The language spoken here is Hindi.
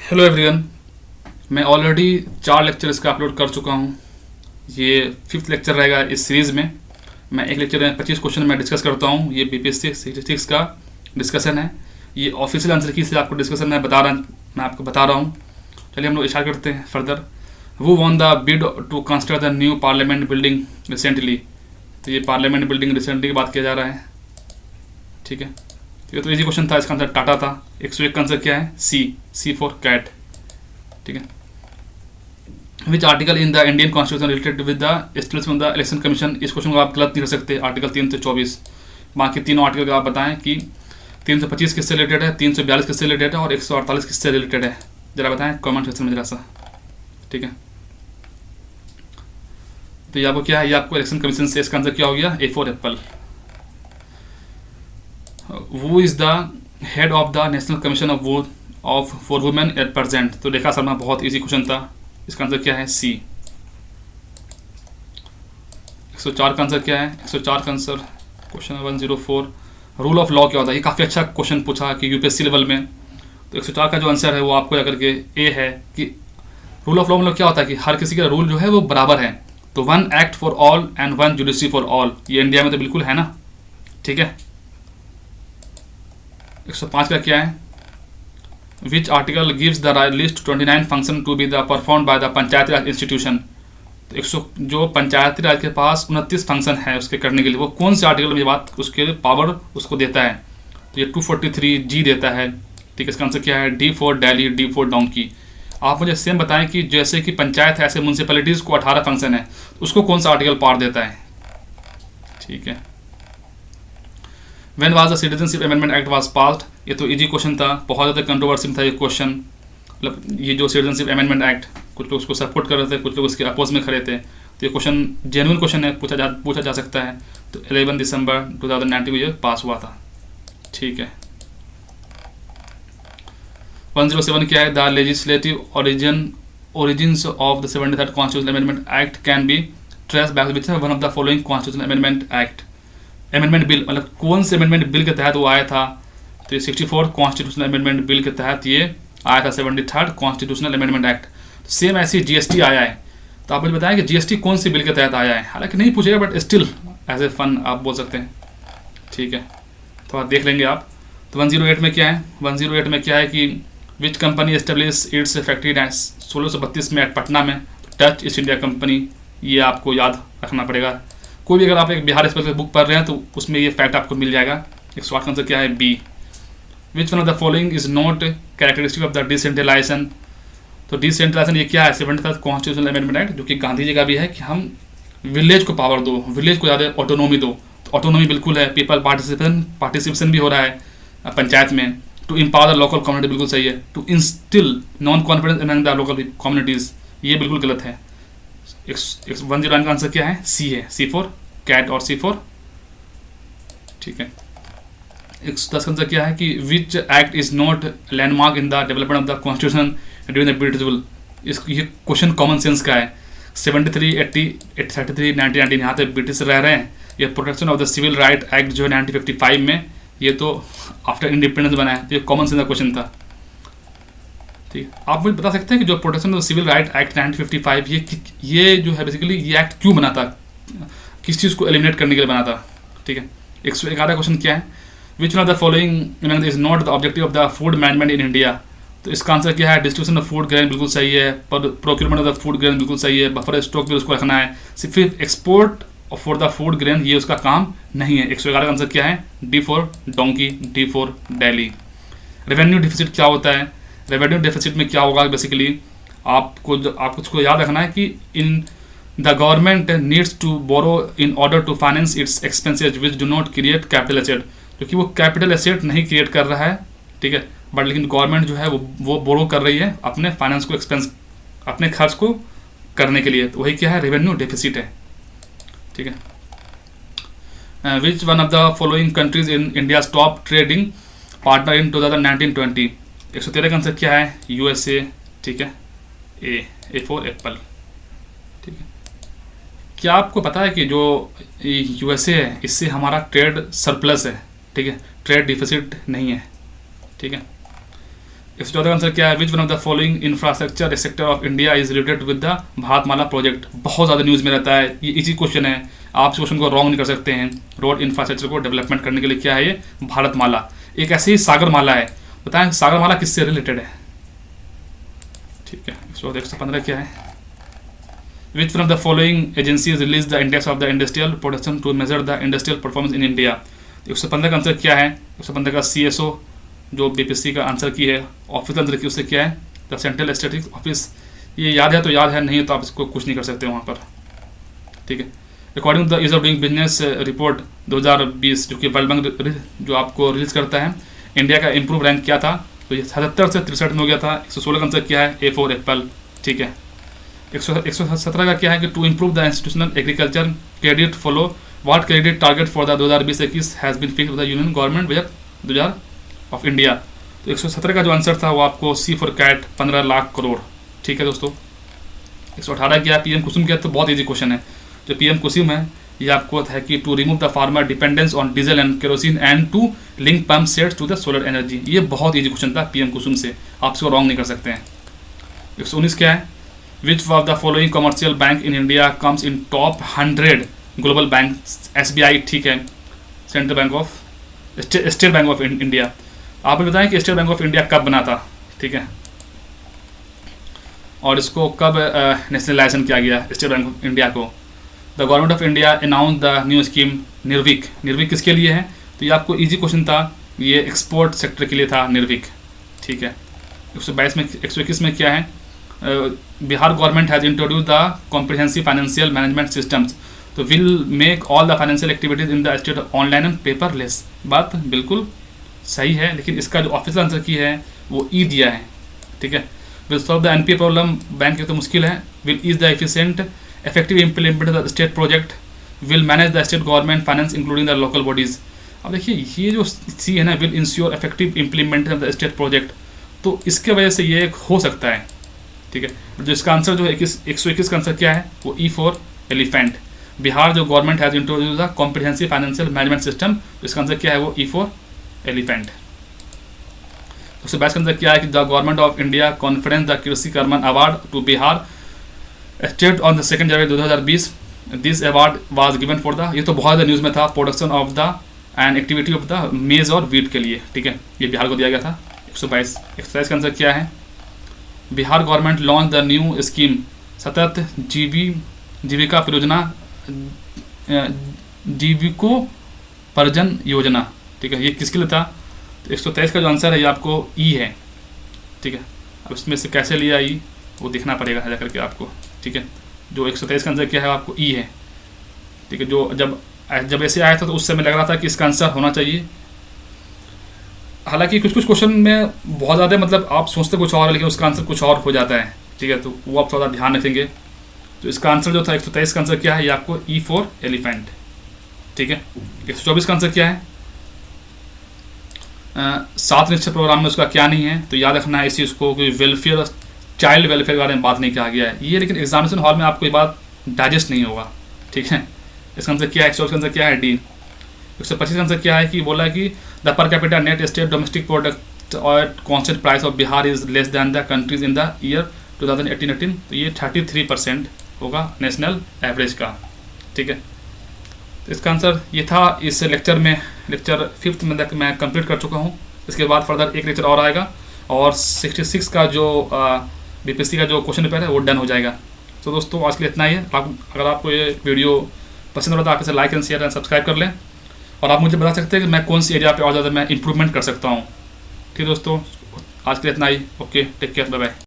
Hello everyone. मैं ऑलरेडी 4 लेक्चर इसका अपलोड कर चुका हूँ। ये 5th लेक्चर रहेगा इस सीरीज़ में। मैं एक लेक्चर में 25 क्वेश्चन में डिस्कस करता हूँ। ये बीपीएससी 66 का डिस्कशन है। ये ऑफिशियल आंसर की से आपको डिस्कशन मैं आपको बता रहा हूँ। चलिए हम लोग स्टार्ट करते हैं फर्दर। वो won the bid to construct the new parliament building recently. तो ये पार्लियामेंट बिल्डिंग रिसेंटली की बात किया जा रहा है। ठीक है, ये तो इजी क्वेश्चन था। इसका आंसर टाटा था। 101 का आंसर क्या है? सी फॉर कैट। ठीक है। Which article in the Indian constitution related with the establishment of the election commission. इस क्वेश्चन को आप गलत नहीं कर सकते। आर्टिकल 3 से 24। बाकी तीनों आर्टिकल आप बताएं कि 325 किससे रिलेटेड है, 342 किससे रिलेटेड है और 148 किससे रिलेटेड है। जरा बताएं कमेंट सेक्शन में जरा सा। ठीक है, तो ये आपको क्या है? ये आपको इलेक्शन कमीशन से इसका आंसर क्या हो गया? A for apple. वो is the head of the national commission of vote of for women at present. तो रेखा शर्मा, बहुत इजी क्वेश्चन था। इसका आंसर क्या है? सी। 104 का आंसर क्या है? 104 का answer question 104, rule of law क्या होता है? ये काफ़ी अच्छा क्वेश्चन पूछा कि यूपीएससी लेवल में। तो 104 का जो आंसर है वो आपको जाकर के ए है कि रूल ऑफ लॉ मतलब क्या होता है कि हर किसी का रूल जो है वो बराबर है। तो 1 act for all and 1 judiciary for all. ये इंडिया में तो बिल्कुल है ना। ठीक है। 105 का क्या है? Which article gives the list 29 function to be the perform by the Panchayati Raj institution. तो 100 जो पंचायती राज के पास 29 फंक्शन है उसके करने के लिए, वो कौन से आर्टिकल में ये बात उसके पावर उसको देता है? तो ये 243 जी देता है। ठीक है, इसका आंसर क्या है? D for Delhi, D for donkey. आप मुझे सेम बताएं कि जैसे कि पंचायत है ऐसे म्यूनसिपैलिटीज़ को 18 फंक्शन है, उसको कौन सा आर्टिकल पावर देता है? ठीक है। When was the Citizenship Amendment Act was passed? ये तो इजी क्वेश्चन था, बहुत ज़्यादा कंट्रोवर्सी में था ये क्वेश्चन। मतलब ये जो सिटीजनशिप अमेंडमेंट एक्ट, कुछ लोग उसको सपोर्ट कर रहे थे, कुछ लोग उसके अपोज में खड़े थे। तो ये क्वेश्चन जेन्युइन क्वेश्चन है, पूछा जा सकता है। तो 11 दिसंबर 2019 को ये पास हुआ था। ठीक है। 107 क्या है? The legislative origins of the 73rd constitutional amendment act can be trace back which one of the following constitutional amendment act. Amendment bill मतलब कौन से अमेंडमेंट बिल के तहत वो आया था? तो 64 कॉन्स्टिट्यूशनल अमेंडमेंट बिल के तहत ये आया था 73rd कॉन्स्टिट्यूशनल अमेंडमेंट एक्ट। तो सेम ऐसी जीएसटी आया है। तो आप मुझे बताएं कि जीएसटी कौन सी बिल के तहत आया है? हालांकि नहीं पूछेगा but still as a fun आप बोल सकते हैं। ठीक है, तो आप देख लेंगे आप। तो 108 में क्या है? 108 में क्या है कि which company establish it's factory 1632 में एट पटना में। टच ईस्ट इंडिया कंपनी, ये आपको याद रखना पड़ेगा। कोई भी अगर आप एक बिहार एक्सप्रेस बुक पढ़ रहे हैं तो उसमें ये फैक्ट आपको मिल जाएगा। 108 का आंसर क्या है? B. Which one of the following is not characteristic of the decentralization. तो डिसेंट्रलाइजेशन ये क्या है? 73rd कॉन्स्टिट्यूशनल अमेंडमेंट एक्ट, जो कि गांधी जी का भी है कि हम विलेज को पावर दो, विलेज को ज़्यादा ऑटोनॉमी दो। तो ऑटोनॉमी बिल्कुल है। पीपल पार्टिसिपेशन भी हो रहा है पंचायत में। To empower the local community बिल्कुल सही है। To instill non confidence among the local communities, ये बिल्कुल गलत है। 109 का आंसर क्या है? सी है। सी फॉर कैट और सी फॉर। ठीक है। 110 का आंसर क्या है कि which act is not landmark in the development of the constitution during the British rule. ये क्वेश्चन कॉमन सेंस का है। 73, 80, 33, 1919 यहाँ पे ब्रिटिश रह रहे हैं। ये protection of the civil right act जो है 1955 में, ये तो आफ्टर इंडिपेंडेंस बना है। तो ये कॉमन सेंस का क्वेश्चन था। ठीक, आप मुझे बता सकते हैं कि जो protection of civil right act 1955 ये जो है बेसिकली ये एक्ट क्यों बना था, किस चीज़ को एलिमिनेट करने के लिए बना था? ठीक है। 111 क्वेश्चन क्या है? Which one of the following is not the objective of the food management in India. तो इसका आंसर क्या है? डिस्ट्रीब्यूशन ऑफ फूड ग्रेन बिल्कुल सही है। Procurement of the food grain बिल्कुल सही है। बफर स्टॉक भी उसको रखना है। सिर्फ export for the food grain ये उसका काम नहीं है। 111 का आंसर क्या है? D for donkey, D for Delhi. Revenue deficit क्या होता है? रेवेन्यू डिफिसिट में क्या होगा बेसिकली आपको उसको याद रखना है कि in the government needs to borrow in order to finance its expenses which do not create capital asset. क्योंकि वो कैपिटल एसेट नहीं क्रिएट कर रहा है, ठीक है, बट लेकिन गवर्नमेंट जो है वो बोरो कर रही है अपने फाइनेंस को एक्सपेंस अपने खर्च को करने के लिए। तो वही क्या है? रेवेन्यू डेफिसिट है। ठीक है। Which one of the following countries in India top trading partner in 2019-20। 113 का आंसर क्या है? यूएसए। ठीक है। ए फॉर एप्पल। ठीक है। क्या आपको पता है कि जो यूएसए है इससे हमारा ट्रेड सरप्लस है? ठीक है, ट्रेड डिफिसिट नहीं है। ठीक है। 114 का आंसर क्या है, which one of the following infrastructure sector of India is related with the Bharatmala project. बहुत ज़्यादा न्यूज़ में रहता है, ये इजी क्वेश्चन है, आप इस क्वेश्चन को रॉन्ग नहीं कर सकते हैं। रोड इंफ्रास्ट्रक्चर को डेवलपमेंट करने के लिए क्या है ये, भारतमाला। एक ऐसी ही सागरमाला है, बताएं सागरमाला किससे रिलेटेड है, ठीक है। 115 क्या है, which one of the following agencies release the index of the industrial production to measure the industrial performance in India. 115 का आंसर क्या है, 115 का CSO जो BPSC का आंसर की है, ऑफिस आंसर की उससे क्या है, द सेंट्रल स्टैटिस्टिक्स ऑफिस। ये याद है तो याद है, नहीं तो आप इसको कुछ नहीं कर सकते वहाँ पर, ठीक है। According to the ease of doing business report 2020 जो कि वर्ल्ड बैंक जो आपको रिलीज करता है, इंडिया का इम्प्रूव रैंक क्या था, तो ये 77 से 63 में हो गया था। 116 का आंसर क्या है, A फॉर एप्पल, ठीक है। 117 का क्या है कि to improve the institutional agriculture credit follow what credit target for the 2020-21 has been fixed by the union government budget 2000 of India. तो 117 का जो आंसर था वो आपको C for cat 15 lakh crore, ठीक है दोस्तों। 118 क्या है, PM कुसुम क्या, तो बहुत ईजी क्वेश्चन है। जो PM कुसुम है ये आपको है कि to remove the farmer dependence on diesel and kerosene and to link pump sets to the solar energy. ये बहुत ईजी क्वेश्चन था PM कुसुम से, आप इसको रॉन्ग नहीं कर सकते हैं। 119 क्या है, which of the following commercial bank in India comes in top 100 global bank. SBI, ठीक है, central bank of state bank of India. आप मुझे बताएं कि स्टेट बैंक ऑफ इंडिया कब बना था, ठीक है, और इसको कब नेशनलाइजेशन किया गया स्टेट बैंक ऑफ इंडिया को। The government of India announce the new scheme Nirvik. Nirvik किसके लिए है, तो ये आपको इजी क्वेश्चन था, ये एक्सपोर्ट सेक्टर के लिए था निर्विक, ठीक है। 122 में 121 में क्या है, Bihar government has introduce the comprehensive financial management systems तो will make all the financial activities in the state online and paperless. बात बिल्कुल सही है, लेकिन इसका जो ऑफिशियल आंसर की है वो ई दिया है, ठीक है। Will solve the NPA problem, bank की तो मुश्किल है। Will is the efficient effective implement the state project, will manage the state government finance including the local bodies। अब देखिए ये जो C है ना, will ensure effective implementation of the state project, तो इसके वजह से ये एक हो सकता है, ठीक है। जो इसका आंसर जो है 121 का आंसर क्या है, वो E फॉर एलिफेंट। बिहार जो government has introduce the comprehensive financial management system, इसका आंसर क्या है, वो E फॉर एलिफेंट। 122 का आंसर क्या है कि the government of India conference the Krishi Karman award to Bihar state on the 2 January 2020। This award was given for the, ये तो बहुत ज़्यादा न्यूज़ में था, production of the and activity of the maize और वीट के लिए, ठीक है, ये बिहार को दिया गया था। 122 एक्सरसाइज का आंसर क्या है, Bihar government launch the new scheme सतत जीविका परियोजना जीविकोपार्जन योजना, ठीक है, ये किसके लिए था। तो 123 का जो आंसर है ये आपको E है, ठीक है। अब इसमें से कैसे लिया E वो देखना पड़ेगा जा करके आपको, ठीक है। जो 123 का आंसर क्या है आपको E है, ठीक है। जो जब ऐसे आया था तो उस समय लग रहा था कि इसका आंसर होना चाहिए, हालांकि कुछ क्वेश्चन में बहुत ज़्यादा मतलब आप सोचते कुछ और है लेकिन उसका आंसर कुछ और हो जाता है, ठीक है, तो वो आप थोड़ा ध्यान रखेंगे। तो इसका आंसर जो था 123 का आंसर क्या है, ये आपको E फॉर एलिफेंट, ठीक है। 124 का आंसर क्या है, 7 निश्चय प्रोग्राम में उसका क्या नहीं है, तो याद रखना है इस चीज़ को कि वेलफेयर चाइल्ड वेलफेयर के बारे में बात नहीं किया गया है ये, लेकिन एग्जामिनेशन हॉल में आपको ये बात डाइजेस्ट नहीं होगा, ठीक है। इसका आंसर क्या है, 124 का आंसर क्या है, D। 125 का आंसर क्या है कि बोला है कि the per capita net state domestic product और constant price of Bihar is less than the countries in the year 2018-18, तो ये 33% होगा नेशनल एवरेज का, ठीक है। तो इसका आंसर ये था इस लेक्चर में, लेक्चर 5th में तक मैं कंप्लीट कर चुका हूँ। इसके बाद फर्दर एक लेक्चर और आएगा और 66 का जो BPSC का जो क्वेश्चन पेपर है वो डन हो जाएगा। तो दोस्तों आज के लिए इतना ही है। अगर आपको ये वीडियो पसंद हो तो आप इसे like and share and subscribe कर लें, और आप मुझे बता सकते हैं कि मैं कौन सी एरिया पे और ज़्यादा मैं इंप्रूवमेंट कर सकता हूँ। ठीक है दोस्तों, आज के लिए इतना ही। Okay, take care, bye bye.